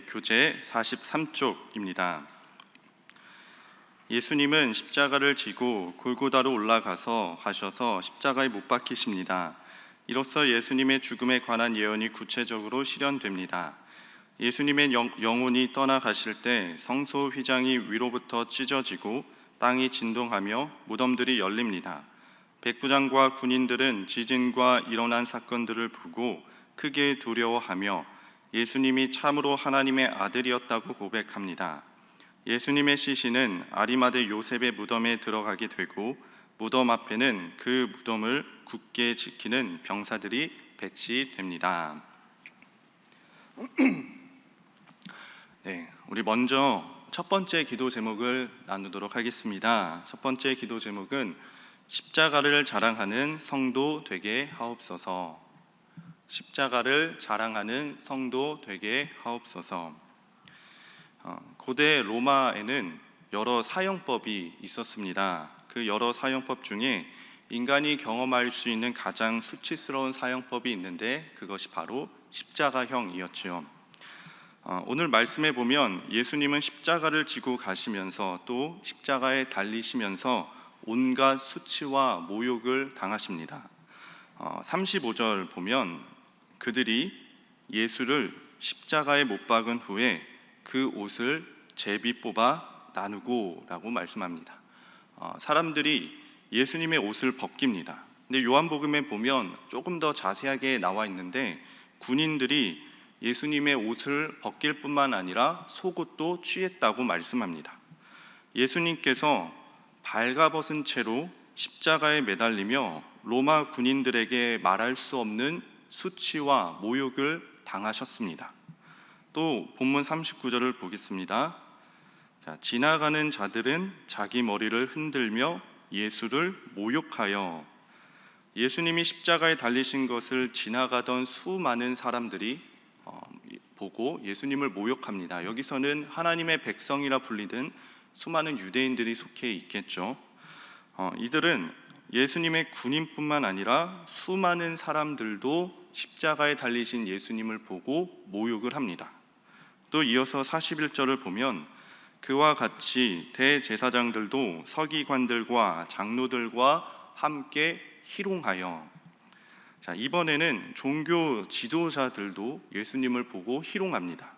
교재 43쪽입니다. 예수님은 십자가를 지고 골고다로 올라가서 가셔서 십자가에 못 박히십니다. 이로써 예수님의 죽음에 관한 예언이 구체적으로 실현됩니다. 예수님의 영혼이 떠나가실 때 성소 휘장이 위로부터 찢어지고 땅이 진동하며 무덤들이 열립니다. 백부장과 군인들은 지진과 일어난 사건들을 보고 크게 두려워하며 예수님이 참으로 하나님의 아들이었다고 고백합니다. 예수님의 시신은 아리마대 요셉의 무덤에 들어가게 되고 무덤 앞에는 그 무덤을 굳게 지키는 병사들이 배치됩니다. 우리 먼저 첫 번째 기도 제목을 나누도록 하겠습니다. 첫 번째 기도 제목은 십자가를 자랑하는 성도 되게 하옵소서. 십자가를 자랑하는 성도 되게 하옵소서. 고대 로마에는 여러 사형법이 있었습니다. 그 여러 사형법 중에 인간이 경험할 수 있는 가장 수치스러운 사형법이 있는데 그것이 바로 십자가형이었지요. 오늘 말씀에 보면 예수님은 십자가를 지고 가시면서 또 십자가에 달리시면서 온갖 수치와 모욕을 당하십니다. 35절 보면 그들이 예수를 십자가에 못 박은 후에 그 옷을 제비 뽑아 나누고 라고 말씀합니다. 사람들이 예수님의 옷을 벗깁니다. 근데 요한복음에 보면 조금 더 자세하게 나와 있는데 군인들이 예수님의 옷을 벗길 뿐만 아니라 속옷도 취했다고 말씀합니다. 예수님께서 발가벗은 채로 십자가에 매달리며 로마 군인들에게 말할 수 없는 수치와 모욕을 당하셨습니다. 또 본문 39절을 보겠습니다. 지나가는 자들은 자기 머리를 흔들며 예수를 모욕하여, 예수님이 십자가에 달리신 것을 지나가던 수많은 사람들이 보고 예수님을 모욕합니다. 여기서는 하나님의 백성이라 불리던 수많은 유대인들이 속해 있겠죠. 이들은 예수님의 군인뿐만 아니라 수많은 사람들도 십자가에 달리신 예수님을 보고 모욕을 합니다. 또 이어서 41절을 보면 그와 같이 대제사장들도 서기관들과 장로들과 함께 희롱하여, 이번에는 종교 지도자들도 예수님을 보고 희롱합니다.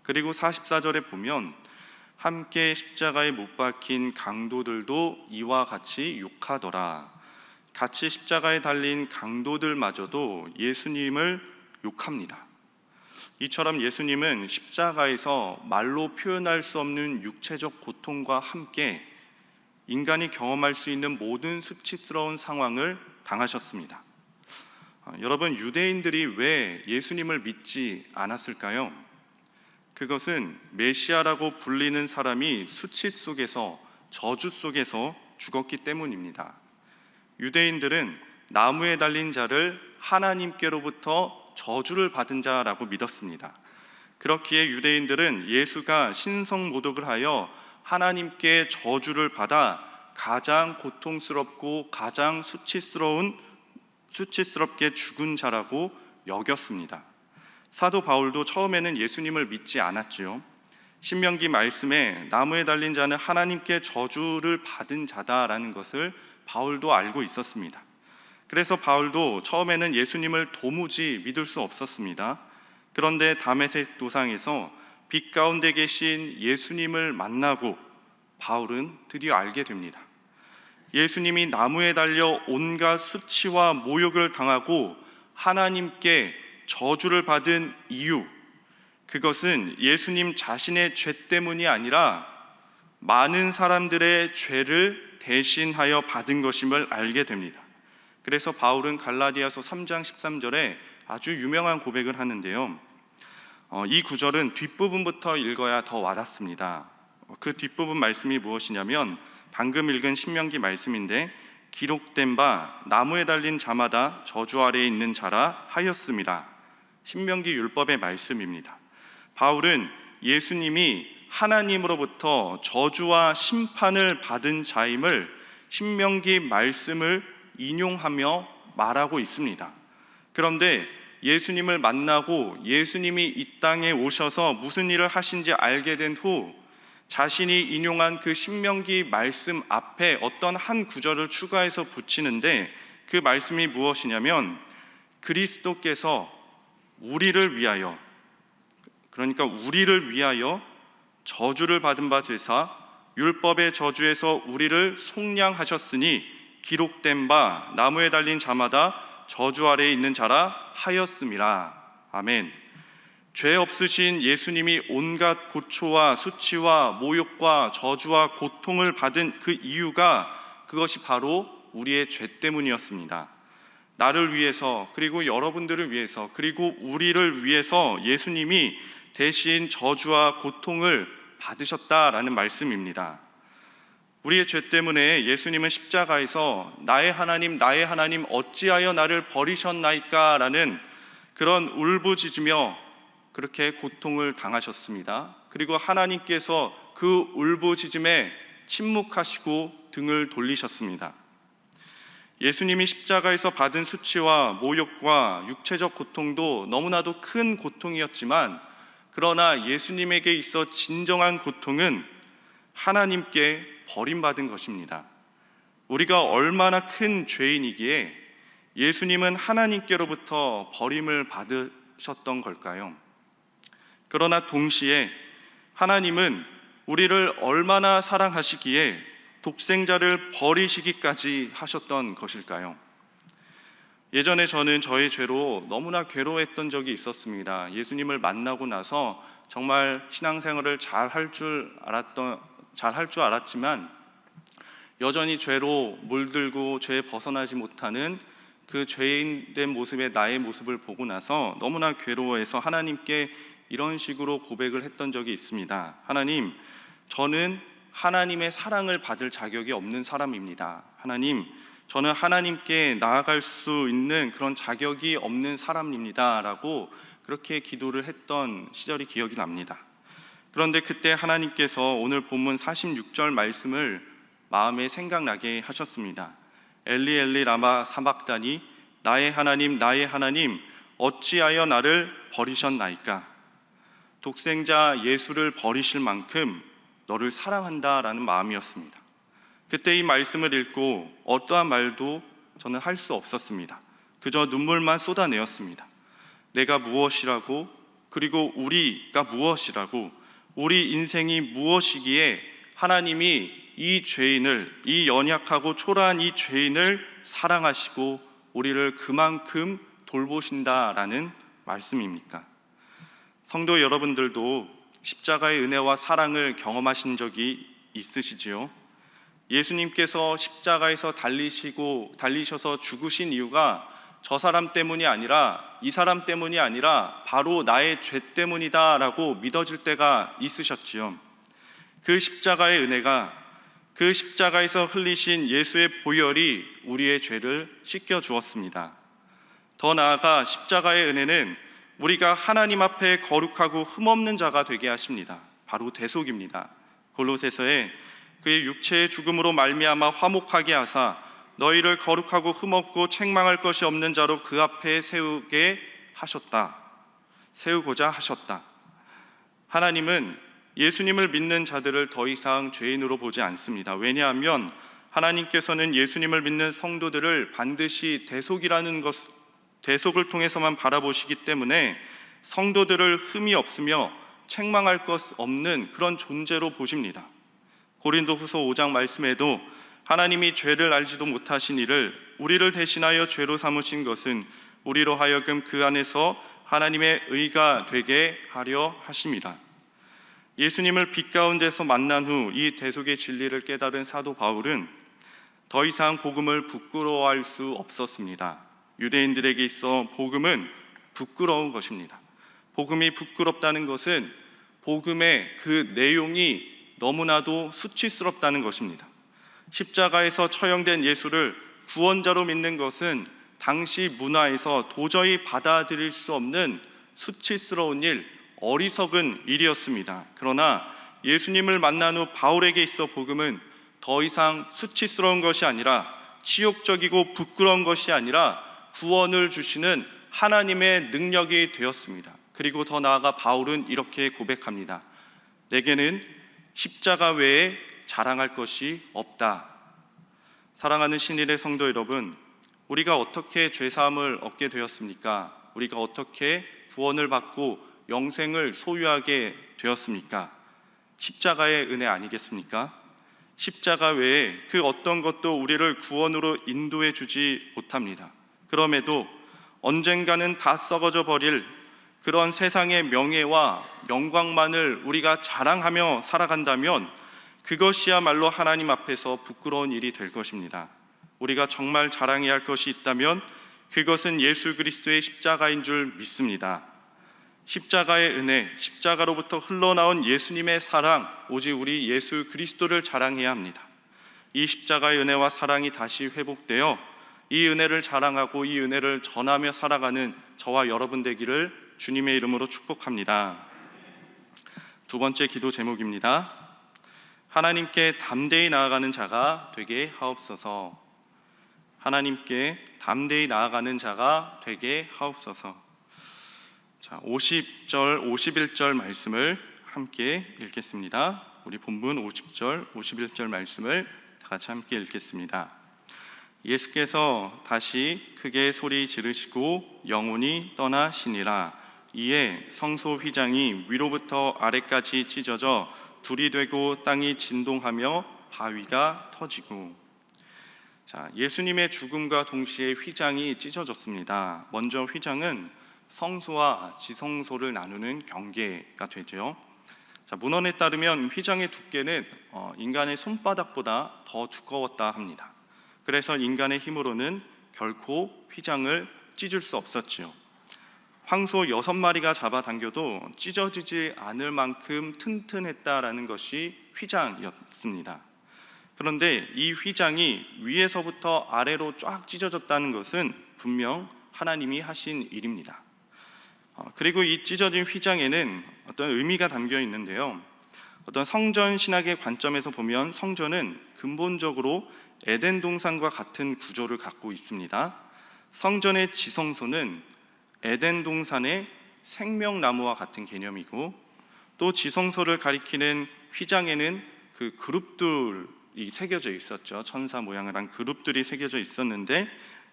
그리고 44절에 보면 함께 십자가에 못 박힌 강도들도 이와 같이 욕하더라. 같이 십자가에 달린 강도들마저도 예수님을 욕합니다. 이처럼 예수님은 십자가에서 말로 표현할 수 없는 육체적 고통과 함께 인간이 경험할 수 있는 모든 수치스러운 상황을 당하셨습니다. 여러분, 유대인들이 왜 예수님을 믿지 않았을까요? 그것은 메시아라고 불리는 사람이 수치 속에서, 저주 속에서 죽었기 때문입니다. 유대인들은 나무에 달린 자를 하나님께로부터 저주를 받은 자라고 믿었습니다. 그렇기에 유대인들은 예수가 신성모독을 하여 하나님께 저주를 받아 가장 고통스럽고 가장 수치스럽게 죽은 자라고 여겼습니다. 사도 바울도 처음에는 예수님을 믿지 않았지요. 신명기 말씀에 나무에 달린 자는 하나님께 저주를 받은 자다라는 것을 바울도 알고 있었습니다. 그래서 바울도 처음에는 예수님을 도무지 믿을 수 없었습니다. 그런데 다메섹 도상에서 빛 가운데 계신 예수님을 만나고 바울은 드디어 알게 됩니다. 예수님이 나무에 달려 온갖 수치와 모욕을 당하고 하나님께 저주를 받은 이유, 그것은 예수님 자신의 죄 때문이 아니라 많은 사람들의 죄를 대신하여 받은 것임을 알게 됩니다. 그래서 바울은 갈라디아서 3장 13절에 아주 유명한 고백을 하는데요. 이 구절은 뒷부분부터 읽어야 더 와닿습니다. 그 뒷부분 말씀이 무엇이냐면 방금 읽은 신명기 말씀인데 기록된 바 나무에 달린 자마다 저주 아래에 있는 자라 하였음이라. 신명기 율법의 말씀입니다. 바울은 예수님이 하나님으로부터 저주와 심판을 받은 자임을 신명기 말씀을 인용하며 말하고 있습니다. 그런데 예수님을 만나고 예수님이 이 땅에 오셔서 무슨 일을 하신지 알게 된 후 자신이 인용한 그 신명기 말씀 앞에 어떤 한 구절을 추가해서 붙이는데, 그 말씀이 무엇이냐면 그리스도께서 우리를 위하여, 그러니까 우리를 위하여 저주를 받은 바 되사 율법의 저주에서 우리를 속량하셨으니 기록된 바 나무에 달린 자마다 저주 아래에 있는 자라 하였음이라. 아멘. 죄 없으신 예수님이 온갖 고초와 수치와 모욕과 저주와 고통을 받은 그 이유가 그것이 바로 우리의 죄 때문이었습니다. 나를 위해서, 그리고 여러분들을 위해서, 그리고 우리를 위해서 예수님이 대신 저주와 고통을 받으셨다라는 말씀입니다. 우리의 죄 때문에 예수님은 십자가에서 나의 하나님 어찌하여 나를 버리셨나이까 라는 그런 울부짖으며 그렇게 고통을 당하셨습니다. 그리고 하나님께서 그 울부짖음에 침묵하시고 등을 돌리셨습니다. 예수님이 십자가에서 받은 수치와 모욕과 육체적 고통도 너무나도 큰 고통이었지만, 그러나 예수님에게 있어 진정한 고통은 하나님께 버림받은 것입니다. 우리가 얼마나 큰 죄인이기에 예수님은 하나님께로부터 버림을 받으셨던 걸까요? 그러나 동시에 하나님은 우리를 얼마나 사랑하시기에 독생자를 버리시기까지 하셨던 것일까요? 예전에 저는 저의 죄로 너무나 괴로워했던 적이 있었습니다. 예수님을 만나고 나서 정말 신앙생활을 잘 할 줄 알았지만 여전히 죄로 물들고 죄에 벗어나지 못하는 그 죄인된 모습의 나의 모습을 보고 나서 너무나 괴로워해서 하나님께 이런 식으로 고백을 했던 적이 있습니다. 하나님, 저는 하나님의 사랑을 받을 자격이 없는 사람입니다. 하나님, 저는 하나님께 나아갈 수 있는 그런 자격이 없는 사람입니다 라고 그렇게 기도를 했던 시절이 기억이 납니다. 그런데 그때 하나님께서 오늘 본문 46절 말씀을 마음에 생각나게 하셨습니다. 엘리 엘리 라마 사박다니 나의 하나님 어찌하여 나를 버리셨나이까. 독생자 예수를 버리실 만큼 너를 사랑한다라는 마음이었습니다. 그때 이 말씀을 읽고 어떠한 말도 저는 할 수 없었습니다. 그저 눈물만 쏟아내었습니다. 내가 무엇이라고, 그리고 우리가 무엇이라고, 우리 인생이 무엇이기에 하나님이 이 죄인을, 이 연약하고 초라한 이 죄인을 사랑하시고 우리를 그만큼 돌보신다라는 말씀입니까? 성도 여러분들도 십자가의 은혜와 사랑을 경험하신 적이 있으시지요? 예수님께서 십자가에서 달리셔서 죽으신 이유가 저 사람 때문이 아니라, 이 사람 때문이 아니라 바로 나의 죄 때문이다 라고 믿어질 때가 있으셨지요. 그 십자가의 은혜가, 그 십자가에서 흘리신 예수의 보혈이 우리의 죄를 씻겨 주었습니다. 더 나아가 십자가의 은혜는 우리가 하나님 앞에 거룩하고 흠없는 자가 되게 하십니다. 바로 대속입니다. 골로새서에 그의 육체의 죽음으로 말미암아 화목하게 하사 너희를 거룩하고 흠없고 책망할 것이 없는 자로 그 앞에 세우고자 하셨다. 하나님은 예수님을 믿는 자들을 더 이상 죄인으로 보지 않습니다. 왜냐하면 하나님께서는 예수님을 믿는 성도들을 반드시 대속을 통해서만 바라보시기 때문에 성도들을 흠이 없으며 책망할 것 없는 그런 존재로 보십니다. 고린도후서 5장 말씀에도 하나님이 죄를 알지도 못하신 이를 우리를 대신하여 죄로 삼으신 것은 우리로 하여금 그 안에서 하나님의 의가 되게 하려 하심이라. 예수님을 빛 가운데서 만난 후 이 대속의 진리를 깨달은 사도 바울은 더 이상 복음을 부끄러워할 수 없었습니다. 유대인들에게 있어 복음은 부끄러운 것입니다. 복음이 부끄럽다는 것은 복음의 그 내용이 너무나도 수치스럽다는 것입니다. 십자가에서 처형된 예수를 구원자로 믿는 것은 당시 문화에서 도저히 받아들일 수 없는 수치스러운 일, 어리석은 일이었습니다. 그러나 예수님을 만난 후 바울에게 있어 복음은 더 이상 수치스러운 것이 아니라, 치욕적이고 부끄러운 것이 아니라 구원을 주시는 하나님의 능력이 되었습니다. 그리고 더 나아가 바울은 이렇게 고백합니다. 내게는 십자가 외에 자랑할 것이 없다. 사랑하는 신일의 성도 여러분, 우리가 어떻게 죄사함을 얻게 되었습니까? 우리가 어떻게 구원을 받고 영생을 소유하게 되었습니까? 십자가의 은혜 아니겠습니까? 십자가 외에 그 어떤 것도 우리를 구원으로 인도해 주지 못합니다. 그럼에도 언젠가는 다 썩어져 버릴 그런 세상의 명예와 영광만을 우리가 자랑하며 살아간다면 그것이야말로 하나님 앞에서 부끄러운 일이 될 것입니다. 우리가 정말 자랑해야 할 것이 있다면 그것은 예수 그리스도의 십자가인 줄 믿습니다. 십자가의 은혜, 십자가로부터 흘러나온 예수님의 사랑, 오직 우리 예수 그리스도를 자랑해야 합니다. 이 십자가의 은혜와 사랑이 다시 회복되어 이 은혜를 자랑하고 이 은혜를 전하며 살아가는 저와 여러분 되기를 주님의 이름으로 축복합니다. 두 번째 기도 제목입니다. 하나님께 담대히 나아가는 자가 되게 하옵소서. 하나님께 담대히 나아가는 자가 되게 하옵소서. 자, 50절, 51절 말씀을 함께 읽겠습니다. 우리 본문 50절, 51절 말씀을 다 같이 함께 읽겠습니다. 예수께서 다시 크게 소리 지르시고 영혼이 떠나시니라. 이에 성소 휘장이 위로부터 아래까지 찢어져 둘이 되고 땅이 진동하며 바위가 터지고. 자, 예수님의 죽음과 동시에 휘장이 찢어졌습니다. 먼저 휘장은 성소와 지성소를 나누는 경계가 되죠. 자, 문헌에 따르면 휘장의 두께는 인간의 손바닥보다 더 두꺼웠다 합니다. 그래서 인간의 힘으로는 결코 휘장을 찢을 수 없었지요. 황소 6마리가 잡아당겨도 찢어지지 않을 만큼 튼튼했다라는 것이 휘장이었습니다. 그런데 이 휘장이 위에서부터 아래로 쫙 찢어졌다는 것은 분명 하나님이 하신 일입니다. 그리고 이 찢어진 휘장에는 어떤 의미가 담겨 있는데요. 어떤 성전 신학의 관점에서 보면 성전은 근본적으로 에덴 동산과 같은 구조를 갖고 있습니다. 성전의 지성소는 에덴 동산의 생명나무와 같은 개념이고, 또 지성소를 가리키는 휘장에는 그 그룹들이 새겨져 있었죠. 천사 모양을 한 그룹들이 새겨져 있었는데,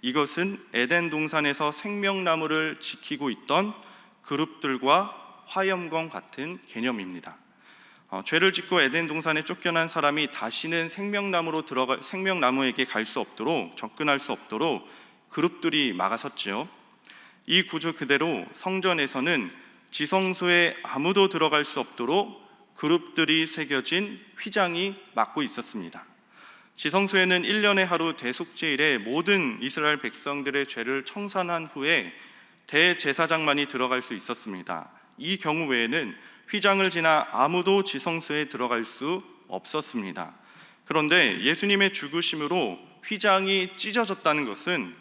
이것은 에덴 동산에서 생명나무를 지키고 있던 그룹들과 화염검 같은 개념입니다. 죄를 짓고 에덴 동산에 쫓겨난 사람이 다시는 생명나무에게 갈 수 없도록, 접근할 수 없도록 그룹들이 막아섰지요. 이 구조 그대로 성전에서는 지성소에 아무도 들어갈 수 없도록 그룹들이 새겨진 휘장이 막고 있었습니다. 지성소에는 1년에 하루 대속제일에 모든 이스라엘 백성들의 죄를 청산한 후에 대제사장만이 들어갈 수 있었습니다. 이 경우 외에는 휘장을 지나 아무도 지성소에 들어갈 수 없었습니다. 그런데 예수님의 죽으심으로 휘장이 찢어졌다는 것은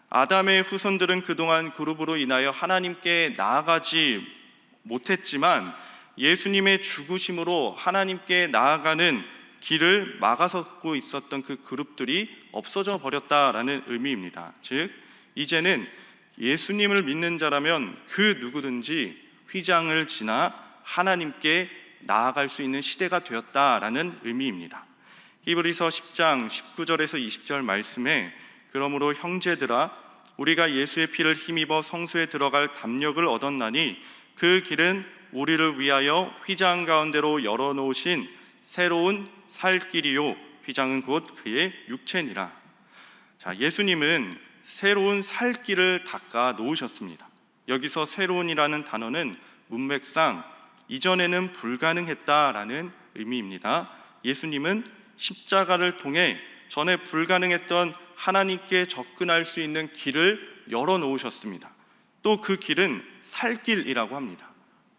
아담의 후손들은 그동안 그룹으로 인하여 하나님께 나아가지 못했지만 예수님의 죽으심으로 하나님께 나아가는 길을 막아서고 있었던 그 그룹들이 없어져 버렸다라는 의미입니다. 즉, 이제는 예수님을 믿는 자라면 그 누구든지 휘장을 지나 하나님께 나아갈 수 있는 시대가 되었다라는 의미입니다. 히브리서 10장 19절에서 20절 말씀에 그러므로 형제들아 우리가 예수의 피를 힘입어 성소에 들어갈 담력을 얻었나니 그 길은 우리를 위하여 휘장 가운데로 열어놓으신 새로운 살 길이요 휘장은 곧 그의 육체니라. 자, 예수님은 새로운 살 길을 닦아 놓으셨습니다. 여기서 새로운이라는 단어는 문맥상 이전에는 불가능했다라는 의미입니다. 예수님은 십자가를 통해 전에 불가능했던 하나님께 접근할 수 있는 길을 열어놓으셨습니다. 또 그 길은 살길이라고 합니다.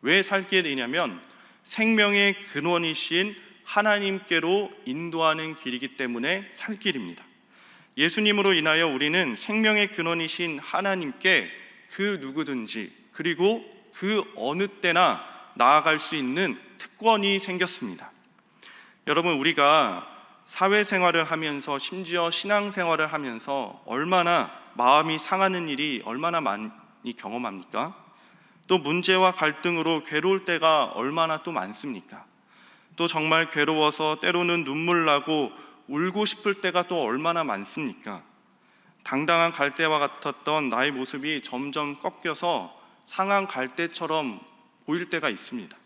왜 살길이냐면 생명의 근원이신 하나님께로 인도하는 길이기 때문에 살길입니다. 예수님으로 인하여 우리는 생명의 근원이신 하나님께 그 누구든지 그리고 그 어느 때나 나아갈 수 있는 특권이 생겼습니다. 여러분, 우리가 사회생활을 하면서 심지어 신앙생활을 하면서 얼마나 마음이 상하는 일이 얼마나 많이 경험합니까? 또 문제와 갈등으로 괴로울 때가 얼마나 또 많습니까? 또 정말 괴로워서 때로는 눈물 나고 울고 싶을 때가 또 얼마나 많습니까? 당당한 갈대와 같았던 나의 모습이 점점 꺾여서 상한 갈대처럼 보일 때가 있습니다.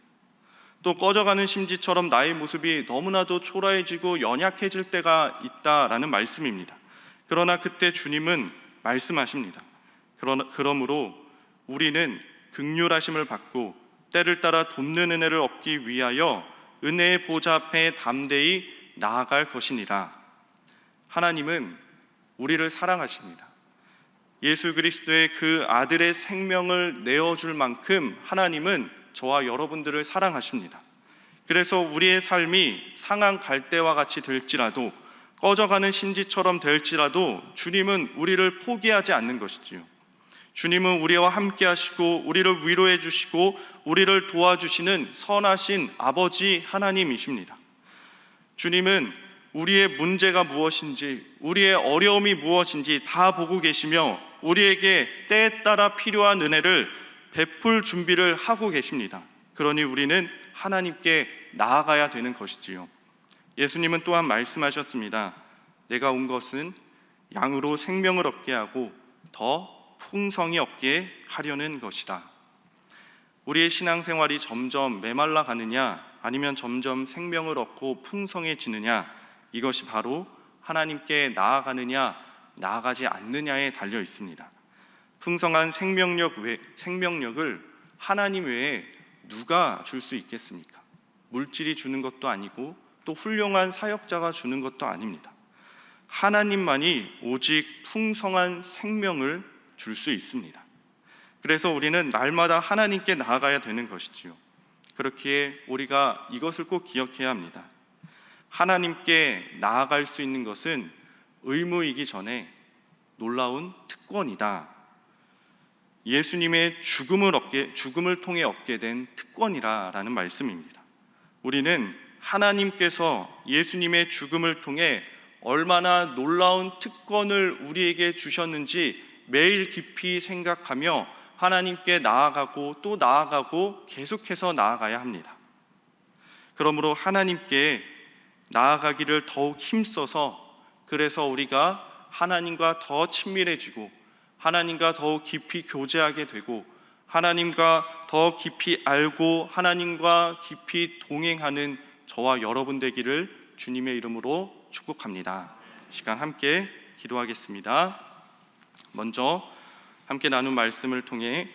또 꺼져가는 심지처럼 나의 모습이 너무나도 초라해지고 연약해질 때가 있다라는 말씀입니다. 그러나 그때 주님은 말씀하십니다. 그러므로 우리는 긍휼하심을 받고 때를 따라 돕는 은혜를 얻기 위하여 은혜의 보좌 앞에 담대히 나아갈 것이니라. 하나님은 우리를 사랑하십니다. 예수 그리스도의 그 아들의 생명을 내어줄 만큼 하나님은 저와 여러분들을 사랑하십니다. 그래서 우리의 삶이 상한 갈대와 같이 될지라도, 꺼져가는 심지처럼 될지라도 주님은 우리를 포기하지 않는 것이지요. 주님은 우리와 함께 하시고 우리를 위로해 주시고 우리를 도와주시는 선하신 아버지 하나님이십니다. 주님은 우리의 문제가 무엇인지, 우리의 어려움이 무엇인지 다 보고 계시며 우리에게 때에 따라 필요한 은혜를 베풀 준비를 하고 계십니다. 그러니 우리는 하나님께 나아가야 되는 것이지요. 예수님은 또한 말씀하셨습니다. 내가 온 것은 양으로 생명을 얻게 하고 더 풍성히 얻게 하려는 것이다. 우리의 신앙생활이 점점 메말라 가느냐, 아니면 점점 생명을 얻고 풍성해지느냐, 이것이 바로 하나님께 나아가느냐 나아가지 않느냐에 달려 있습니다. 풍성한 생명력을 하나님 외에 누가 줄 수 있겠습니까? 물질이 주는 것도 아니고 또 훌륭한 사역자가 주는 것도 아닙니다. 하나님만이 오직 풍성한 생명을 줄 수 있습니다. 그래서 우리는 날마다 하나님께 나아가야 되는 것이지요. 그렇기에 우리가 이것을 꼭 기억해야 합니다. 하나님께 나아갈 수 있는 것은 의무이기 전에 놀라운 특권이다. 예수님의 죽음을 통해 얻게 된 특권이라는 말씀입니다. 우리는 하나님께서 예수님의 죽음을 통해 얼마나 놀라운 특권을 우리에게 주셨는지 매일 깊이 생각하며 하나님께 나아가고 또 나아가고 계속해서 나아가야 합니다. 그러므로 하나님께 나아가기를 더욱 힘써서, 그래서 우리가 하나님과 더 친밀해지고 하나님과 더욱 깊이 교제하게 되고 하나님과 더 깊이 알고 하나님과 깊이 동행하는 저와 여러분 되기를 주님의 이름으로 축복합니다. 시간 함께 기도하겠습니다. 먼저 함께 나눈 말씀을 통해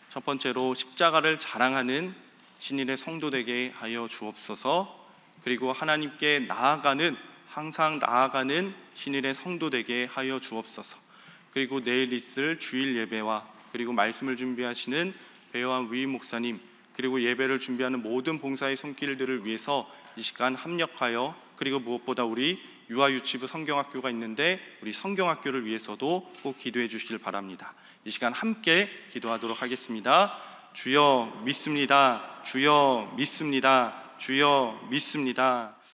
첫 번째로 십자가를 자랑하는 신일의 성도 되게 하여 주옵소서. 그리고 하나님께 항상 나아가는 신일의 성도 되게 하여 주옵소서. 그리고 내일 있을 주일 예배와 그리고 말씀을 준비하시는 배요한 위임 목사님, 그리고 예배를 준비하는 모든 봉사의 손길들을 위해서 이 시간 합력하여, 그리고 무엇보다 우리 유아유치부 성경학교가 있는데 우리 성경학교를 위해서도 꼭 기도해 주시길 바랍니다. 이 시간 함께 기도하도록 하겠습니다. 주여 믿습니다. 주여 믿습니다. 주여 믿습니다.